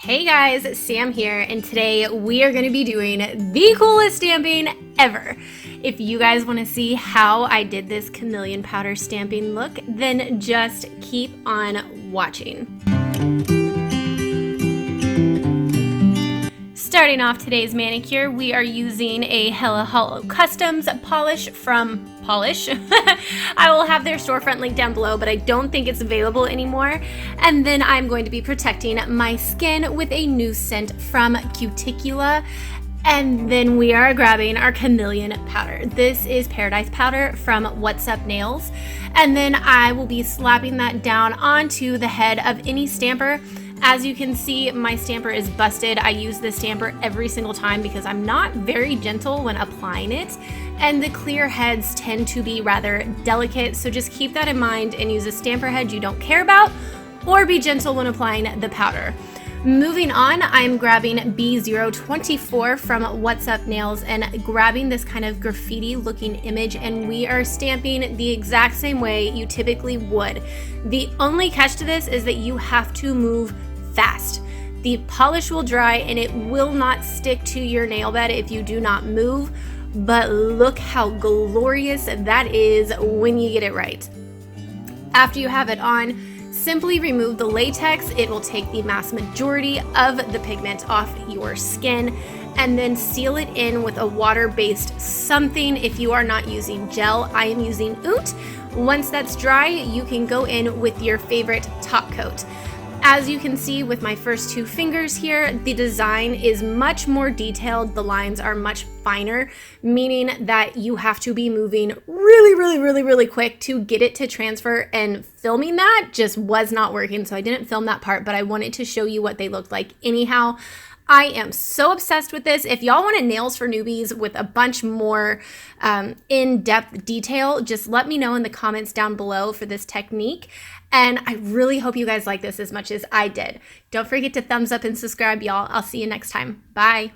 Hey guys, Sam here, and today we are going to be doing the coolest stamping ever. If you guys want to see how I did this chameleon powder stamping look, then just keep on watching. Starting off today's manicure, we are using a Hella Hollow Customs polish from Polish. I will have their storefront link down below, but I don't think it's available anymore. And then I'm going to be protecting my skin with a new scent from Cuticula. And then we are grabbing our chameleon powder. This is Paradise powder from What's Up Nails. And then I will be slapping that down onto the head of any stamper. As you can see, my stamper is busted. I use this stamper every single time because I'm not very gentle when applying it, and the clear heads tend to be rather delicate, so just keep that in mind and use a stamper head you don't care about, or be gentle when applying the powder. Moving on, I'm grabbing B024 from What's Up Nails and grabbing this kind of graffiti looking image, and we are stamping the exact same way you typically would. The only catch to this is that you have to move fast. The polish will dry and it will not stick to your nail bed if you do not move, but look how glorious that is when you get it right. After you have it on, simply remove the latex. It will take the vast majority of the pigment off your skin, and then seal it in with a water-based something. If you are not using gel, I am using oud. Once that's dry, you can go in with your favorite top coat. As you can see with my first two fingers here, the design is much more detailed. The lines are much finer, meaning that you have to be moving really quick to get it to transfer, and filming that just was not working, so I didn't film that part, but I wanted to show you what they looked like anyhow. I am so obsessed with this. If y'all wanted nails for newbies with a bunch more in-depth detail, just let me know in the comments down below for this technique. And I really hope you guys like this as much as I did. Don't forget to thumbs up and subscribe, y'all. I'll see you next time. Bye.